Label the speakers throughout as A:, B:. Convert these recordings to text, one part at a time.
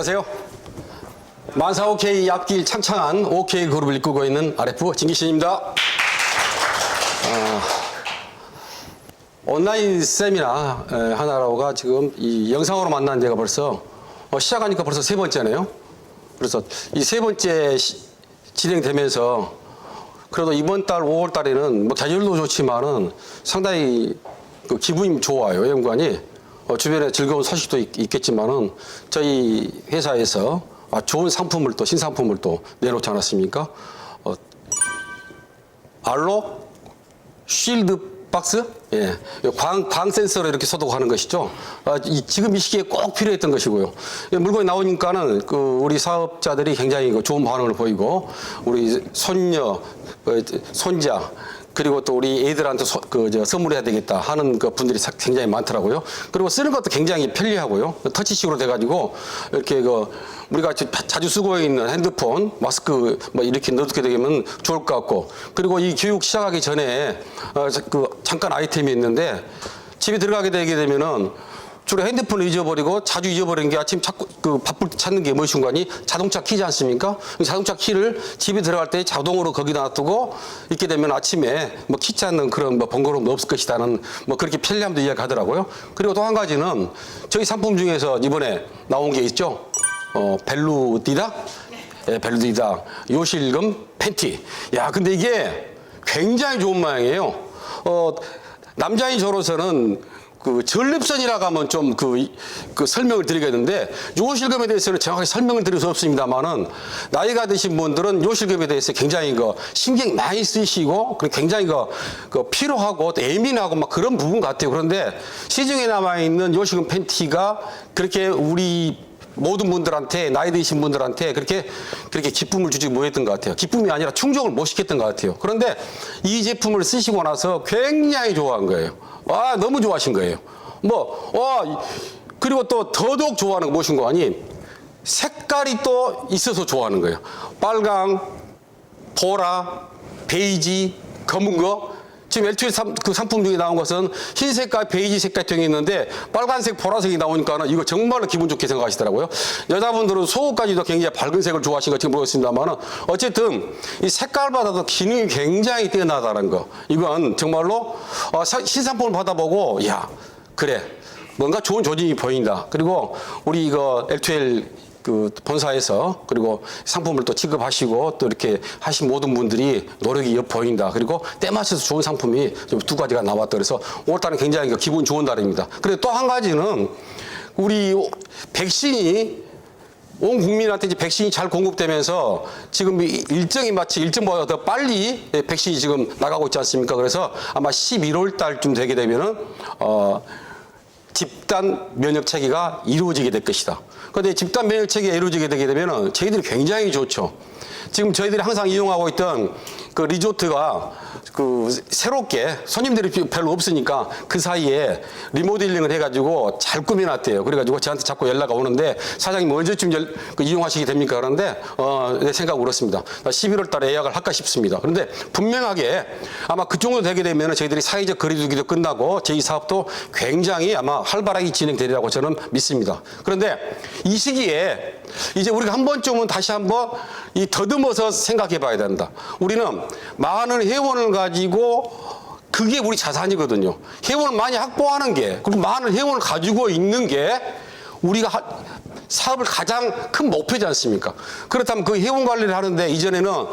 A: 안녕하세요. 만사 OK 앞길 창창한 OK 그룹을 이끌고 있는 RF 진기신입니다. 온라인 세미나 하나로가 지금 이 영상으로 만난 데가 벌써 시작하니까 벌써 세 번째네요. 그래서 이 세 번째 진행되면서 그래도 이번 달 5월 달에는 뭐 계절도 좋지만은 상당히 그 기분이 좋아요. 연관이 주변에 즐거운 소식도 있겠지만은 저희 회사에서 좋은 상품을 또 신상품을 또 내놓지 않았습니까? 알로 쉴드 박스, 예, 광 센서로 이렇게 소독하는 것이죠. 지금 이 시기에 꼭 필요했던 것이고요. 물건이 나오니까는 우리 사업자들이 굉장히 좋은 반응을 보이고 우리 손녀, 손자. 그리고 또 우리 애들한테 선물해야 되겠다 하는 분들이 굉장히 많더라고요. 그리고 쓰는 것도 굉장히 편리하고요. 터치식으로 돼가지고 이렇게 우리가 자주 쓰고 있는 핸드폰, 마스크 뭐 이렇게 넣게 되면 좋을 것 같고, 그리고 이 교육 시작하기 전에 잠깐 아이템이 있는데 집에 들어가게 되게 되면은 주로 핸드폰을 잊어버리고 자주 잊어버리는 게 아침 바쁠 때 찾는 게 무엇인가니 자동차 키지 않습니까? 자동차 키를 집에 들어갈 때 자동으로 거기다 놔두고 있게 되면 아침에 뭐 키 찾는 그런 번거로움도 없을 것이라는 그렇게 편리함도 이야기하더라고요. 그리고 또 한 가지는 저희 상품 중에서 이번에 나온 게 있죠. 벨루디다? 네, 벨루디다 요실금 팬티. 야, 근데 이게 굉장히 좋은 모양이에요. 남자인 저로서는 전립선이라고 하면 좀 설명을 드리겠는데 요실금에 대해서는 정확하게 설명을 드릴 수 없습니다만은 나이가 드신 분들은 요실금에 대해서 굉장히 신경 많이 쓰시고 굉장히 필요하고 또 예민하고 막 그런 부분 같아요. 그런데 시중에 남아있는 요실금 팬티가 그렇게 우리 모든 분들한테 나이 드신 분들한테 그렇게 기쁨을 주지 못했던 것 같아요. 기쁨이 아니라 충족을 못 시켰던 것 같아요. 그런데 이 제품을 쓰시고 나서 굉장히 좋아한 거예요. 와, 너무 좋아하신 거예요. 그리고 또 더더욱 좋아하는 거 무엇인 거 아니? 색깔이 또 있어서 좋아하는 거예요. 빨강, 보라, 베이지, 검은 거. 지금 L2L 상품 중에 나온 것은 흰색과 베이지 색깔형이 있는데 빨간색, 보라색이 나오니까는 이거 정말로 기분 좋게 생각하시더라고요. 여자분들은 속옷까지도 굉장히 밝은 색을 좋아하시는 거 모르겠습니다만은 어쨌든 이 색깔보다도 기능이 굉장히 뛰어나다는 거. 이건 정말로 신상품을 받아보고 야, 그래. 뭔가 좋은 조짐이 보인다. 그리고 우리 이거 L2L 본사에서 그리고 상품을 또 취급하시고 또 이렇게 하신 모든 분들이 노력이 보인다. 그리고 때 맞춰서 좋은 상품이 좀 두 가지가 나왔다. 그래서 5월달은 굉장히 기분 좋은 달입니다. 그리고 또 한 가지는 우리 백신이 온 국민한테 이제 백신이 잘 공급되면서 지금 일정이 마치 일정보다 더 빨리 백신이 지금 나가고 있지 않습니까? 그래서 아마 11월 달쯤 되게 되면은 집단 면역 체계가 이루어지게 될 것이다. 그런데 집단 면역 체계가 이루어지게 되게 되면은 저희들이 굉장히 좋죠. 지금 저희들이 항상 이용하고 있던 리조트가 새롭게 손님들이 별로 없으니까 그 사이에 리모델링을 해가지고 잘 꾸며놨대요. 그래가지고 저한테 자꾸 연락이 오는데 사장님 언제쯤 이용하시게 됩니까? 그런데 내 생각은 그렇습니다. 11월 달에 예약을 할까 싶습니다. 그런데 분명하게 아마 그 정도 되게 되면 저희들이 사회적 거리두기도 끝나고 저희 사업도 굉장히 아마 활발하게 진행되리라고 저는 믿습니다. 그런데 이 시기에 이제 우리가 한 번쯤은 다시 한번 더듬어서 생각해 봐야 된다. 우리는 많은 회원을 가지고 그게 우리 자산이거든요. 회원을 많이 확보하는 게, 그리고 많은 회원을 가지고 있는 게 우리가 사업을 가장 큰 목표지 않습니까? 그렇다면 그 회원 관리를 하는데 이전에는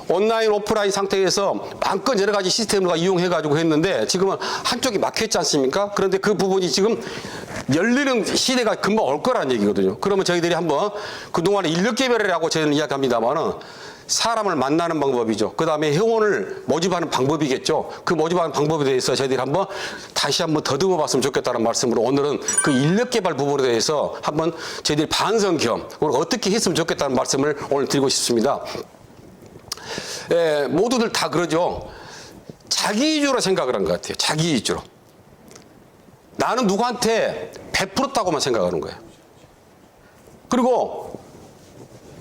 A: 온라인, 오프라인 상태에서 마음껏 여러 가지 시스템을 이용해가지고 했는데 지금은 한쪽이 막혔지 않습니까? 그런데 그 부분이 지금 열리는 시대가 금방 올 거라는 얘기거든요. 그러면 저희들이 한번 그동안에 인력 개발이라고 저희는 이야기합니다만은 사람을 만나는 방법이죠. 그 다음에 회원을 모집하는 방법이겠죠. 그 모집하는 방법에 대해서 저희들이 다시 한번 더듬어 봤으면 좋겠다는 말씀으로 오늘은 그 인력 개발 부분에 대해서 한번 저희들이 반성 겸 어떻게 했으면 좋겠다는 말씀을 오늘 드리고 싶습니다. 모두들 다 그러죠. 자기 위주로 생각을 한 것 같아요. 자기 위주로. 나는 누구한테 베풀었다고만 생각하는 거예요.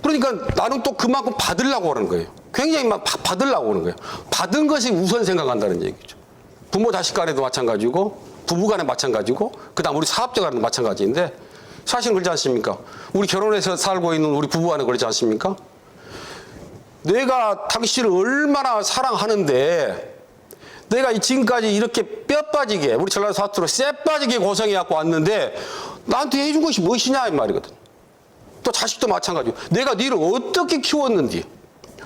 A: 그러니까 나는 또 그만큼 받으려고 하는 거예요. 굉장히 막 받으려고 하는 거예요. 받은 것이 우선 생각한다는 얘기죠. 부모 자식 간에도 마찬가지고 부부 간에 마찬가지고 그다음 우리 사업자 간에도 마찬가지인데 사실은 그렇지 않습니까? 우리 결혼해서 살고 있는 우리 부부간에 그렇지 않습니까? 내가 당신을 얼마나 사랑하는데 내가 지금까지 이렇게 뼈 빠지게 우리 전라도 사투로 쎄 빠지게 고생해갖고 왔는데 나한테 해준 것이 무엇이냐 이 말이거든. 또 자식도 마찬가지고 내가 니를 어떻게 키웠는지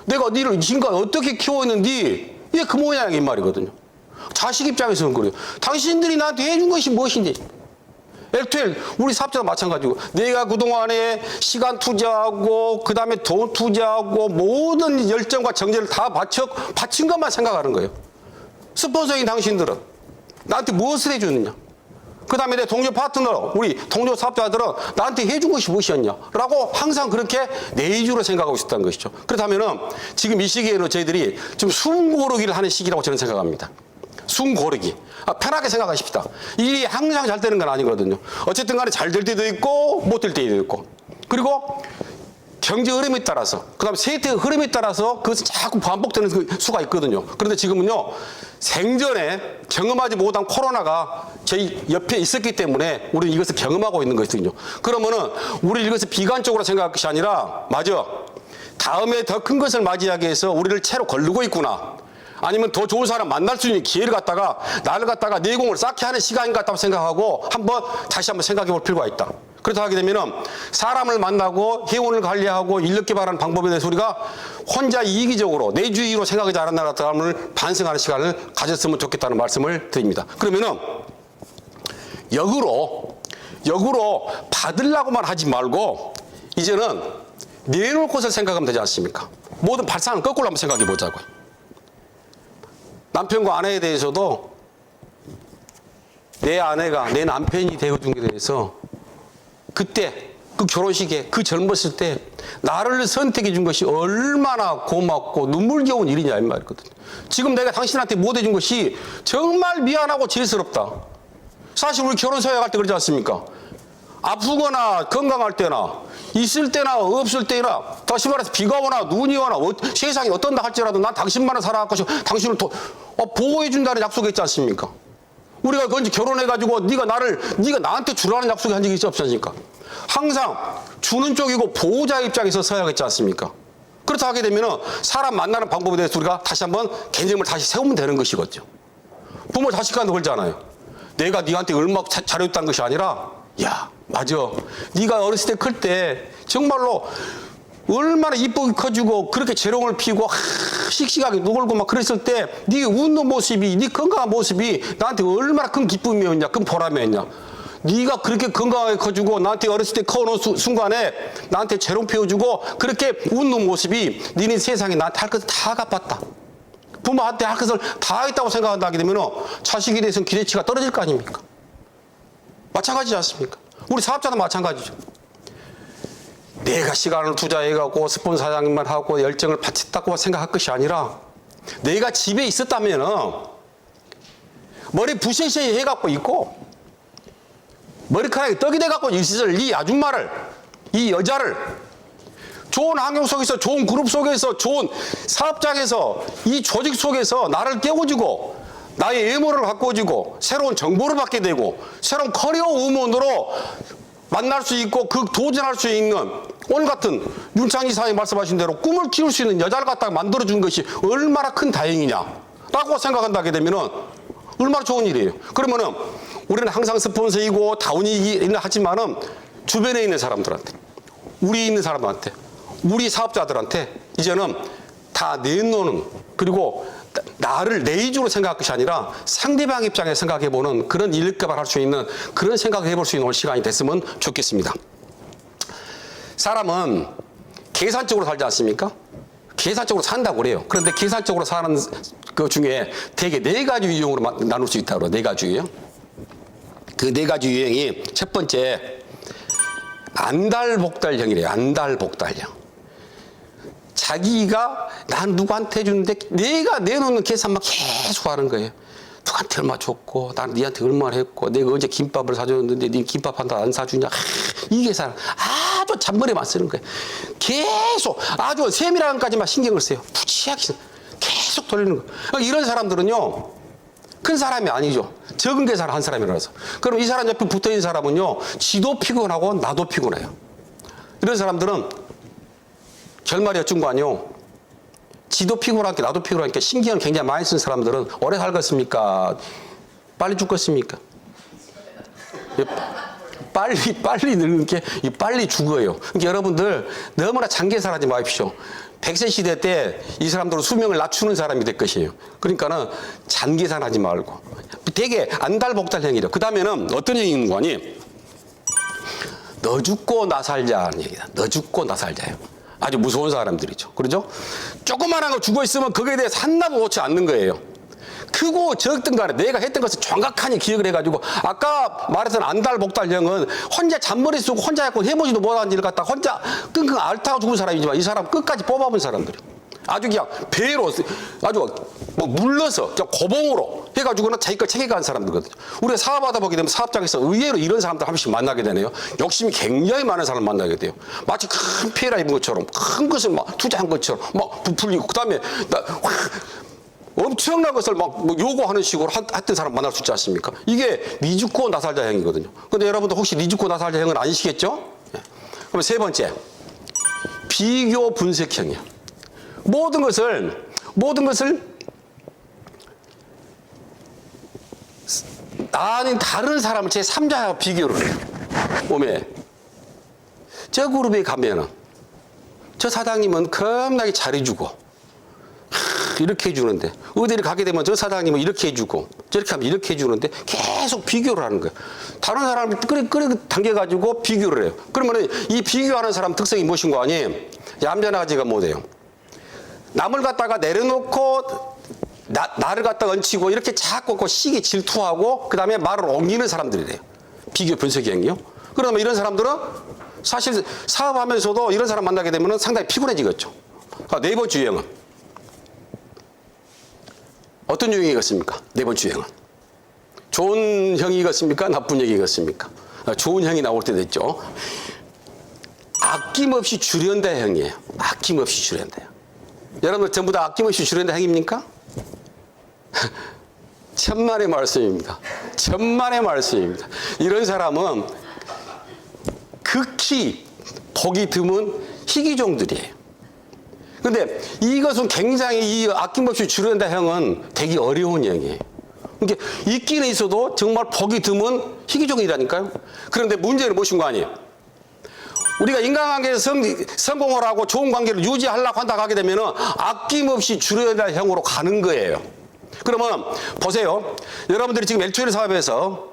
A: 내가 니를 지금까지 어떻게 키웠는지 이게 그 모양이 말이거든요. 자식 입장에서는 그래요. 당신들이 나한테 해준 것이 무엇인지. 엘투엘 우리 사업자도 마찬가지고 내가 그동안에 시간 투자하고 그 다음에 돈 투자하고 모든 열정과 정제를 다 바친 것만 생각하는 거예요. 스폰서인 당신들은 나한테 무엇을 해주느냐. 그 다음에 내 동료 파트너 우리 동료 사업자들은 나한테 해준 것이 무엇이었냐 라고 항상 그렇게 내주로 생각하고 있었다는 것이죠. 그렇다면 지금 이 시기에는 저희들이 좀 숨 고르기를 하는 시기라고 저는 생각합니다. 숨 고르기. 편하게 생각하십시다. 일이 항상 잘 되는 건 아니거든요. 어쨌든 간에 잘 될 때도 있고 못 될 때도 있고 그리고 경제 흐름에 따라서 그다음에 세태 흐름에 따라서 그것은 자꾸 반복되는 수가 있거든요. 그런데 지금은요 생전에 경험하지 못한 코로나가 저희 옆에 있었기 때문에 우리는 이것을 경험하고 있는 것이거든요. 그러면은 우리 이것을 비관적으로 생각할 것이 아니라 맞아 다음에 더 큰 것을 맞이하기 위해서 우리를 채로 걸르고 있구나. 아니면 더 좋은 사람 만날 수 있는 기회를 갖다가 나를 갖다가 내공을 쌓게 하는 시간인 것 같다고 생각하고 다시 한번 생각해 볼 필요가 있다. 그렇다 하게 되면은 사람을 만나고 회원을 관리하고 인력 개발하는 방법에 대해서 우리가 혼자 이기적으로 내주의로 생각하지 않았나라는 점을 반성하는 시간을 가졌으면 좋겠다는 말씀을 드립니다. 그러면은 역으로 받으려고만 하지 말고 이제는 내놓을 것을 생각하면 되지 않습니까? 모든 발상은 거꾸로 한번 생각해 보자고요. 남편과 아내에 대해서도 내 아내가 내 남편이 되어준 게 대해서 그때 그 결혼식에 그 젊었을 때 나를 선택해 준 것이 얼마나 고맙고 눈물겨운 일이냐 이 말이거든. 지금 내가 당신한테 못 해준 것이 정말 미안하고 죄스럽다. 사실 우리 결혼 서약할 때 그러지 않습니까? 아프거나 건강할 때나 있을 때나 없을 때나 다시 말해서 비가 오나 눈이 오나 세상이 어떤다 할지라도 난 당신만을 사랑할 것이고 당신을 보호해준다는 약속했지 않습니까? 우리가 언제 결혼해가지고 네가 나한테 주라는 약속을 한 적이 있지 않습니까? 항상 주는 쪽이고 보호자 입장에서 서야 하겠지 않습니까? 그렇다 하게 되면 사람 만나는 방법에 대해서 우리가 다시 한번 개념을 다시 세우면 되는 것이거든요. 부모 자식 간도 그러잖아요. 내가 네한테 얼마나 잘해줬다는 것이 아니라 야 맞아 네가 어렸을 때 클 때 정말로 얼마나 이쁘게 커지고 그렇게 재롱을 피우고 씩씩하게 놀고 막 그랬을 때 네 웃는 모습이 네 건강한 모습이 나한테 얼마나 큰 기쁨이었냐 큰 보람이었냐. 네가 그렇게 건강하게 커지고 나한테 어렸을 때 커오는 순간에 나한테 재롱 피워주고 그렇게 웃는 모습이 니네 세상에 나한테 할 것을 다 갚았다. 부모한테 할 것을 다 했다고 생각한다 하게 되면 자식에 대해서는 기대치가 떨어질 거 아닙니까? 마찬가지지 않습니까? 우리 사업자도 마찬가지죠. 내가 시간을 투자해갖고 스폰 사장님만 하고 열정을 바쳤다고 생각할 것이 아니라 내가 집에 있었다면 머리 부셔셔 해갖고 있고 머리카락이 떡이 돼갖고 있을 이 아줌마를 이 여자를 좋은 환경 속에서 좋은 그룹 속에서 좋은 사업장에서 이 조직 속에서 나를 깨워주고 나의 외모를 바꿔주고 새로운 정보를 받게 되고 새로운 커리어 우먼으로 만날 수 있고 그 도전할 수 있는 오늘 같은 윤창희 사장이 말씀하신 대로 꿈을 키울 수 있는 여자를 갖다가 만들어준 것이 얼마나 큰 다행이냐라고 생각한다게 되면은 얼마나 좋은 일이에요. 그러면은 우리는 항상 스폰서이고 다운이긴 하지만은 주변에 있는 사람들한테 우리 있는 사람들한테 우리 사업자들한테 이제는 다 내놓는 그리고 나를 내 위주로 생각할 것이 아니라 상대방 입장에 생각해보는 그런 일개발할 수 있는 그런 생각을 해볼 수 있는 시간이 됐으면 좋겠습니다. 사람은 계산적으로 살지 않습니까? 계산적으로 산다고 그래요. 그런데 계산적으로 사는 그 중에 대개 4가지 유형으로 나눌 수 있다고 그래요. 4가지 유형. 그 4가지 유형이 첫 번째 안달복달형이래요. 안달복달형. 자기가 난 누구한테 해주는데 내가 내놓는 계산만 계속 하는 거예요. 누구한테 얼마 줬고 난 니한테 얼마나 했고 내가 언제 김밥을 사줬는데 니 김밥 한 달 안 사주냐. 이 계산 아주 잔머리만 쓰는 거예요. 계속 아주 세밀한 것까지만 신경을 써요. 부치하게 계속 돌리는 거예요. 이런 사람들은요 큰 사람이 아니죠. 적은 계산을 한 사람이라서. 그럼 이 사람 옆에 붙어 있는 사람은요, 지도 피곤하고 나도 피곤해요. 이런 사람들은 결말이 어쩐 거 아니요. 지도 피곤하니까 나도 피곤하니까 신경을 굉장히 많이 쓴 사람들은 오래 살겠습니까? 빨리 죽겠습니까? 빨리 늙는 게 빨리 죽어요. 그러니까 여러분들 너무나 장계산하지 마십시오. 100세 시대 때 이 사람들은 수명을 낮추는 사람이 될 것이에요. 그러니까는 장계산하지 말고 되게 안달복달형이죠. 그 다음에는 어떤 형이 있는 거니? 너 죽고 나 살자는 얘기다. 너 죽고 나 살자요. 아주 무서운 사람들이죠. 그러죠? 조그만한 거 죽어 있으면 거기에 대해서 한나도 놓지 않는 거예요. 크고 적든 간에 내가 했던 것을 정확하게 기억을 해가지고 아까 말했던 안달복달형은 혼자 잔머리 쓰고 혼자 했고 해보지도 못한 일을 갖다가 혼자 끙끙 앓다가 죽은 사람이지만 이 사람 끝까지 뽑아본 사람들이 아주 그냥 배로 아주 뭐 물러서 그냥 고봉으로 해가지고는 자기 걸 챙겨가는 사람들거든요. 우리가 사업하다 보게 되면 사업장에서 의외로 이런 사람들 한 번씩 만나게 되네요. 욕심이 굉장히 많은 사람을 만나게 돼요. 마치 큰 피해라 입은 것처럼 큰 것을 막 투자한 것처럼 막 부풀리고 그다음에 엄청난 것을 막 요구하는 식으로 했던 사람 만날 수 있지 않습니까? 이게 니 죽고 나 살자형이거든요. 근데 여러분들 혹시 니 죽고 나 살자형은 아니시겠죠? 네. 그럼 세 번째, 비교 분석형이야. 모든 것을 나 아닌 다른 사람을 제3자와 비교를 해요. 몸에 저 그룹에 가면은 저 사장님은 겁나게 잘해주고 이렇게 해주는데 어디를 가게 되면 저 사장님은 이렇게 해주고 저렇게 하면 이렇게 해주는데 계속 비교를 하는 거예요. 다른 사람을 당겨가지고 비교를 해요. 그러면 이 비교하는 사람 특성이 무엇인 거 아니에요? 얌전하지가 못해요. 남을 갖다가 내려놓고 나를 갖다가 얹히고 이렇게 자꾸 시기 질투하고 그 다음에 말을 옮기는 사람들이래요. 비교 분석형이요. 그러면 이런 사람들은 사실 사업하면서도 이런 사람 만나게 되면 상당히 피곤해지겠죠. 네 번째 유형은 어떤 유형이겠습니까? 네 번째 유형은 좋은 형이겠습니까? 나쁜 형이겠습니까? 좋은 형이 나올 때 됐죠. 아낌없이 줄연다 형이에요. 아낌없이 줄연다 형. 여러분들 전부 다 아낌없이 줄연다 형입니까? 천만의 말씀입니다. 천만의 말씀입니다. 이런 사람은 극히 보기 드문 희귀종들이에요. 근데 이것은 굉장히 이 아낌없이 줄여낸다 형은 되게 어려운 형이에요. 그러니까 있기는 있어도 정말 보기 드문 희귀종이라니까요. 그런데 문제는 무엇인 거 아니에요? 우리가 인간관계에서 성공을 하고 좋은 관계를 유지하려고 한다고 하게 되면 아낌없이 줄여낸다 형으로 가는 거예요. 그러면 보세요. 여러분들이 지금 LTL 사업에서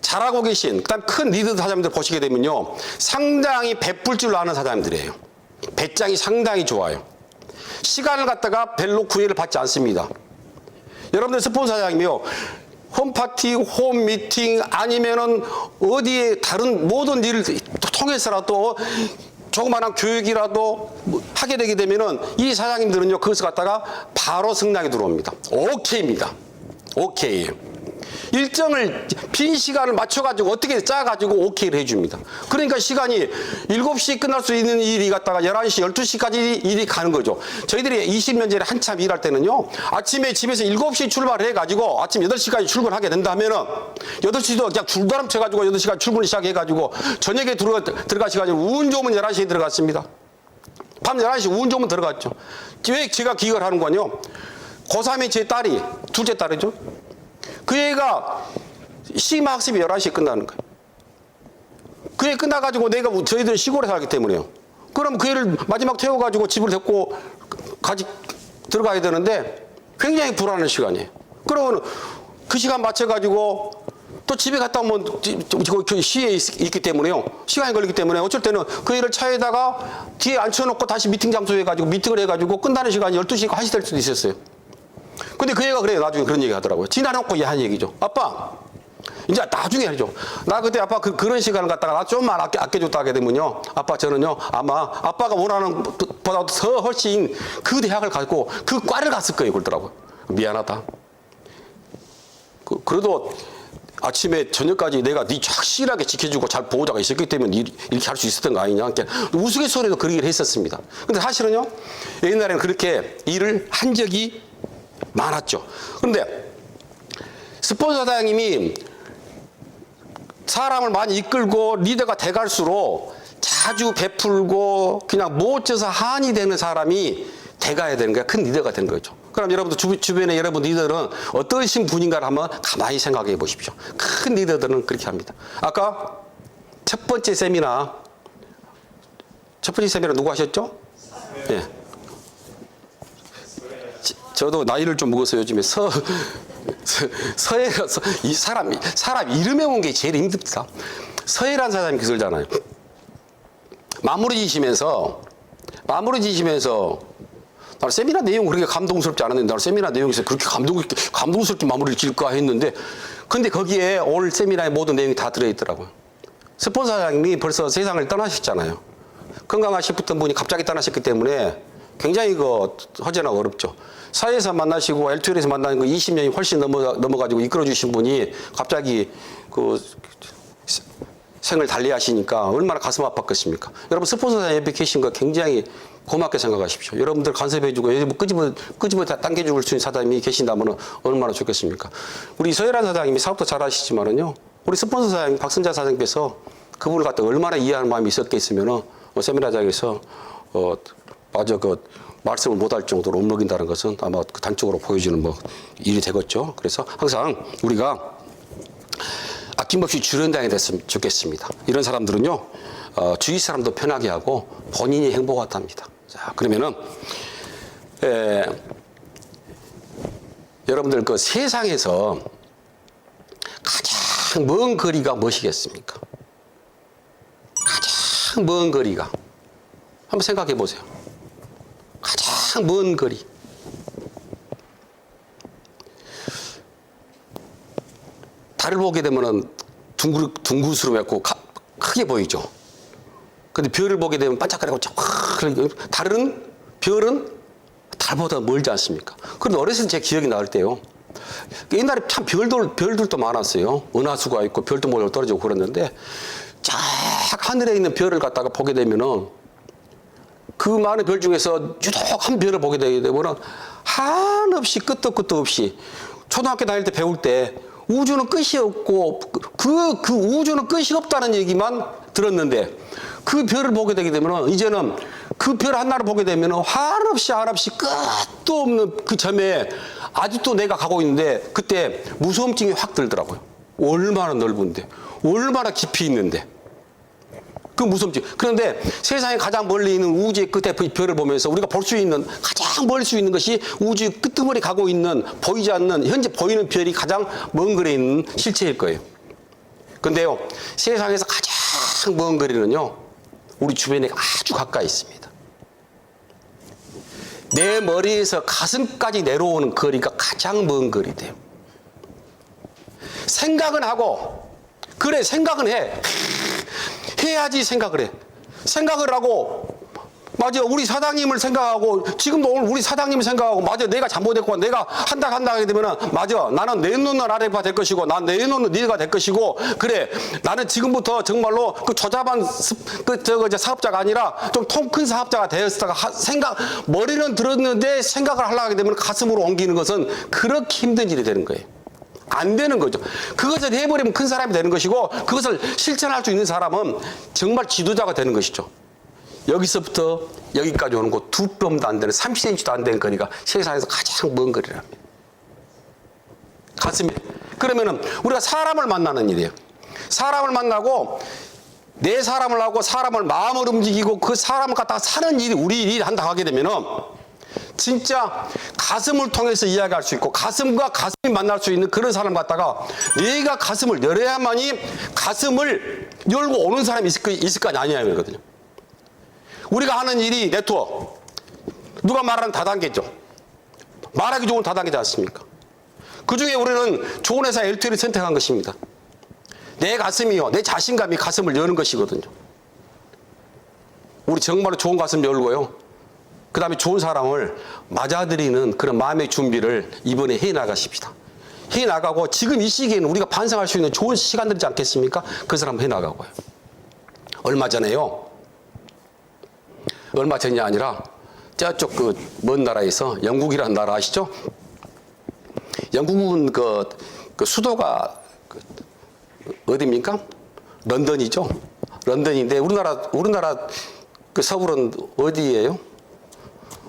A: 잘하고 계신 그다음 큰 리더 사장님들 보시게 되면요. 상당히 베풀 줄 아는 사장님들이에요. 배짱이 상당히 좋아요. 시간을 갖다가 별로 구애를 받지 않습니다. 여러분들 스폰서 사장님이요. 홈파티, 홈미팅 아니면은 어디에 다른 모든 일을 통해서라도 조그마한 교육이라도 하게 되게 되면은 이 사장님들은요. 그것을 갖다가 바로 승낙이 들어옵니다. 오케이입니다. 오케이. 일정을 빈 시간을 맞춰가지고 어떻게 짜가지고 오케이를 해줍니다. 그러니까 시간이 7시에 끝날 수 있는 일이 갖다가 11시, 12시까지 일이 가는 거죠. 저희들이 20년 전에 한참 일할 때는요. 아침에 집에서 7시에 출발을 해가지고 아침 8시까지 출근하게 된다면은 8시도 그냥 줄다람 쳐가지고 8시까지 출근을 시작해가지고 저녁에 들어가셔가지고 운 좋으면 11시에 들어갔습니다. 밤 11시 운 좋으면 들어갔죠. 왜 제가 기억을 하는 거냐? 고3의 제 딸이, 둘째 딸이죠. 그 애가 심학습이 11시에 끝나는 거예요. 그 애 끝나가지고 내가 저희들 시골에 살기 때문에요. 그럼 그 애를 마지막 태워가지고 집을 데리고 들어가야 되는데 굉장히 불안한 시간이에요. 그러면 그 시간 맞춰가지고 또 집에 갔다 오면 시에 있기 때문에요. 시간이 걸리기 때문에 어쩔 때는 그 애를 차에다가 뒤에 앉혀놓고 다시 미팅 장소에 가지고 미팅을 해가지고 끝나는 시간이 12시, 1시 될 수도 있었어요. 근데 그 애가 그래요. 나중에 그런 얘기 하더라고요. 지나놓고 한 얘기죠. 아빠, 이제 나중에 하죠. 나 그때 아빠 그런 시간을 갖다가 나 좀만 아껴줬다 하게 되면요. 아빠 저는요. 아마 아빠가 원하는 보다 더 훨씬 그 대학을 가고 그 과를 갔을 거예요. 그러더라고요. 미안하다. 그래도 아침에 저녁까지 내가 네 확실하게 지켜주고 잘 보호자가 있었기 때문에 이렇게 할 수 있었던 거 아니냐. 그러니까 우스갯소리도 그런 얘기를 했었습니다. 근데 사실은요. 옛날에는 그렇게 일을 한 적이 많았죠. 그런데 스폰서 사장님이 사람을 많이 이끌고 리더가 돼갈수록 자주 베풀고 그냥 못 져서 한이 되는 사람이 돼가야 되는 거야. 큰 리더가 되는 거죠. 그럼 여러분들 주변에 여러분 리더들은 어떠신 분인가를 한번 가만히 생각해 보십시오. 큰 리더들은 그렇게 합니다. 아까 첫 번째 세미나 누구 하셨죠? 예. 저도 나이를 좀 먹어서 요즘에 서해라서 이 사람 이름 외우는 게 제일 힘듭니다. 서해란 사람이 그러잖아요. 마무리 지시면서 나는 세미나 내용 그렇게 감동스럽지 않았는데 나는 세미나 내용에서 그렇게 감동스럽게 마무리를 지을까 했는데 근데 거기에 오늘 세미나의 모든 내용이 다 들어있더라고요. 스폰서 사장님이 벌써 세상을 떠나셨잖아요. 건강하셨던 분이 갑자기 떠나셨기 때문에 굉장히 허전하고 어렵죠. 사회에서 만나시고 L2L에서 만나는 거 20년이 훨씬 넘어가지고 이끌어주신 분이 갑자기 생을 달리하시니까 얼마나 가슴 아팠겠습니까? 여러분 스폰서 옆에 계신 거 굉장히 고맙게 생각하십시오. 여러분들 간섭해주고 끄집어 당겨줄 수 있는 사장님이 계신다면 얼마나 좋겠습니까? 우리 서혜란 사장님이 사업도 잘하시지만은요, 우리 스폰서 사장님 박선자 사장님께서 그분을 갖다 얼마나 이해하는 마음이 있었겠으면은 세미나장에서 마저 말씀을 못할 정도로 옮긴다는 것은 아마 단적으로 보여주는 일이 되겠죠. 그래서 항상 우리가 아낌없이 주련당이 됐으면 좋겠습니다. 이런 사람들은요, 주위 사람도 편하게 하고 본인이 행복하답니다. 자, 그러면은, 여러분들 세상에서 가장 먼 거리가 무엇이겠습니까? 가장 먼 거리가. 한번 생각해 보세요. 가장 먼 거리. 달을 보게 되면은 둥그스름했고 크게 보이죠. 근데 별을 보게 되면 반짝거리고 별은 달보다 멀지 않습니까? 그런데 어렸을 때 제 기억이 나올 때요. 옛날에 참 별들도 많았어요. 은하수가 있고 별도 모여 떨어지고 그랬는데 쫙 하늘에 있는 별을 갖다가 보게 되면은 그 많은 별 중에서 유독 한 별을 보게 되면은 한없이 끝도 없이 초등학교 다닐 때 배울 때 우주는 끝이 없고 그 우주는 끝이 없다는 얘기만 들었는데 그 별을 보게 되게 되면 이제는 그 별 하나를 보게 되면 한없이 끝도 없는 그 점에 아직도 내가 가고 있는데 그때 무서움증이 확 들더라고요. 얼마나 넓은데 얼마나 깊이 있는데 그 무섭지. 그런데 세상에 가장 멀리 있는 우주의 끝에 별을 보면서 우리가 볼 수 있는 가장 멀리 수 있는 것이 우주의 끄트머리 가고 있는 보이지 않는 현재 보이는 별이 가장 먼 거리에 있는 실체일 거예요. 근데요, 세상에서 가장 먼 거리는요, 우리 주변에 아주 가까이 있습니다. 내 머리에서 가슴까지 내려오는 거리가 가장 먼 거리돼요. 생각은 하고, 그래, 생각은 해. 해야지 생각을 해. 생각을 하고, 맞아, 우리 사장님을 생각하고, 지금도 오늘 우리 사장님을 생각하고, 맞아, 내가 잘못했고, 내가 한다 하게 되면은, 맞아, 나는 내놓는 아래가 될 것이고, 난 내놓는 리더가 될 것이고, 그래, 나는 지금부터 정말로 그 조잡한 사업자가 아니라 좀 통 큰 사업자가 되었다가 머리는 들었는데 생각을 하려고 하게 되면 가슴으로 옮기는 것은 그렇게 힘든 일이 되는 거예요. 안 되는 거죠. 그것을 해버리면 큰 사람이 되는 것이고 그것을 실천할 수 있는 사람은 정말 지도자가 되는 것이죠. 여기서부터 여기까지 오는 거 2뼘도 안 되는 30cm도 안 되는 거리가 세상에서 가장 먼 거리랍니다. 가슴이. 그러면은 우리가 사람을 만나는 일이에요. 사람을 만나고 내 사람을 하고 사람을 마음을 움직이고 그 사람을 갖다가 사는 일이 우리 일이 한다 하게 되면은 진짜 가슴을 통해서 이야기할 수 있고 가슴과 가슴이 만날 수 있는 그런 사람 갖다가 내가 가슴을 열어야만이 가슴을 열고 오는 사람이 있을 거 아니냐 이거거든요. 우리가 하는 일이 네트워크. 누가 말하는 다단계죠. 말하기 좋은 다단계지 않습니까? 그 중에 우리는 좋은 회사 L2L을 선택한 것입니다. 내 가슴이요. 내 자신감이 가슴을 여는 것이거든요. 우리 정말로 좋은 가슴 열고요. 그 다음에 좋은 사람을 맞아들이는 그런 마음의 준비를 이번에 해 나가십시다. 해 나가고 지금 이 시기에는 우리가 반성할 수 있는 좋은 시간들이지 않겠습니까? 그 사람 해 나가고요. 얼마 전에요. 얼마 전이 아니라 저쪽 그 먼 나라에서 영국이라는 나라 아시죠? 영국은 그 그 수도가 어디입니까? 런던이죠. 런던인데 우리나라 그 서울은 어디예요?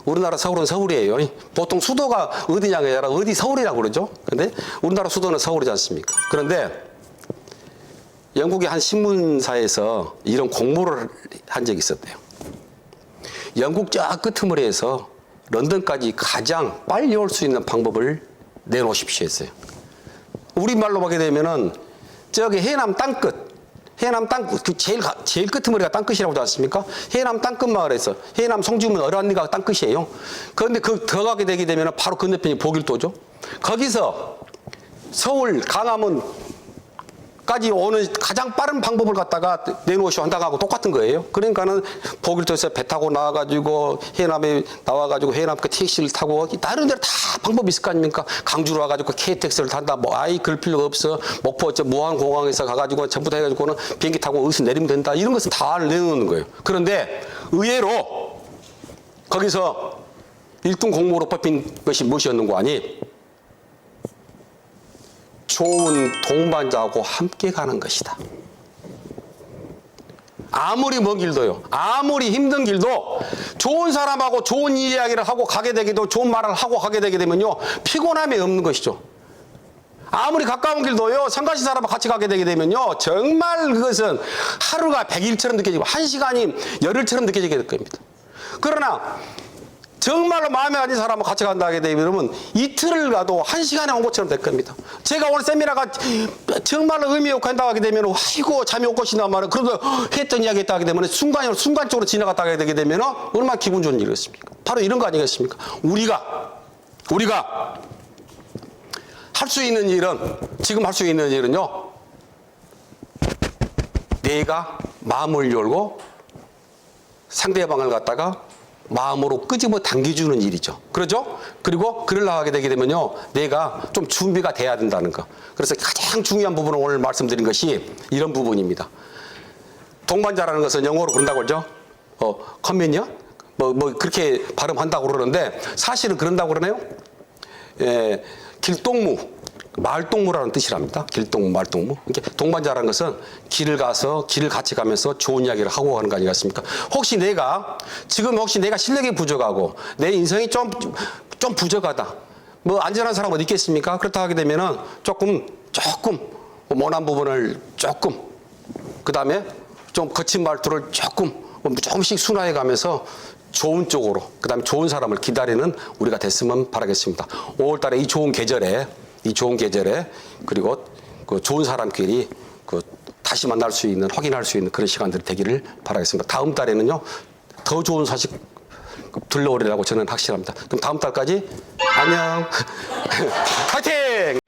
A: 우리나라 서울은 서울이에요. 보통 수도가 어디냐가 아니라 어디 서울이라고 그러죠. 근데 우리나라 수도는 서울이지 않습니까? 그런데 영국의 한 신문사에서 이런 공모를 한 적이 있었대요. 영국 저 끄트머리에서 런던까지 가장 빨리 올 수 있는 방법을 내놓으십시오 했어요. 우리말로 보게 되면은 저기 해남 땅끝, 그 제일 끄트머리가 땅끝이라고 하지 않습니까? 해남 땅끝 마을에서 해남 송지문 어란리가 땅끝이에요. 그런데 더 가게 되게 되면 바로 건너편이 보길도죠. 거기서 서울 강화문까지 오는 가장 빠른 방법을 갖다가 내놓으시오 한다고 똑같은 거예요. 그러니까는 보길도에서 배 타고 나와가지고 해남에 나와가지고 해남 그 택시를 타고 다른 데로 다 방법이 있을 거 아닙니까? 강주로 와가지고 KTX를 탄다. 뭐 아이 그럴 필요가 없어. 목포 무안공항에서 가가지고 전부 다 해가지고는 비행기 타고 어디서 내리면 된다. 이런 것을 다 내놓는 거예요. 그런데 의외로 거기서 1등 공모로 뽑힌 것이 무엇이었는고 하니 좋은 동반자하고 함께 가는 것이다. 아무리 먼 길도요. 아무리 힘든 길도 좋은 사람하고 좋은 이야기를 하고 가게 되기도 좋은 말을 하고 가게 되게 되면요. 피곤함이 없는 것이죠. 아무리 가까운 길도요. 성가신 사람하고 같이 가게 되게 되면요. 정말 그것은 하루가 100일처럼 느껴지고 1시간이 열흘처럼 느껴지게 될 겁니다. 그러나 정말로 마음에 아닌 사람하고 같이 간다 하게 되면 이틀을 가도 1시간에 온 것처럼 될 겁니다. 제가 오늘 세미나가 정말로 의미 없고 한다고 하게 되면 아이고 잠이 올 것이나 말은 그래도 했던 이야기 했다 하게 되면 순간적으로 지나갔다 하게 되게 되면 얼마나 기분 좋은 일이겠습니까? 바로 이런 거 아니겠습니까? 우리가 할 수 있는 일은 지금 할 수 있는 일은요. 내가 마음을 열고 상대방을 갖다가 마음으로 끄집어 당겨주는 일이죠. 그러죠? 그리고 그러려고 하게 되게 되면요. 내가 좀 준비가 돼야 된다는 거. 그래서 가장 중요한 부분을 오늘 말씀드린 것이 이런 부분입니다. 동반자라는 것은 영어로 그런다고 그러죠? 컨벤이요? 뭐 그렇게 발음한다고 그러는데 사실은 그런다고 그러네요. 예, 길동무. 말동무라는 뜻이랍니다. 길동무, 말동무. 이렇게 동반자라는 것은 길을 가서 길을 같이 가면서 좋은 이야기를 하고 가는 거 아니겠습니까? 혹시 내가 실력이 부족하고 내 인성이 좀 부족하다. 뭐 안전한 사람 어디 있겠습니까? 그렇다 하게 되면은 조금 모난 부분을 그 다음에 좀 거친 말투를 조금씩 순화해 가면서 좋은 쪽으로, 그 다음에 좋은 사람을 기다리는 우리가 됐으면 바라겠습니다. 5월달에 이 좋은 계절에 그리고 그 좋은 사람끼리 다시 만날 수 있는, 확인할 수 있는 그런 시간들이 되기를 바라겠습니다. 다음 달에는요, 더 좋은 소식 들려오리라고 저는 확실합니다. 그럼 다음 달까지 안녕. 파이팅!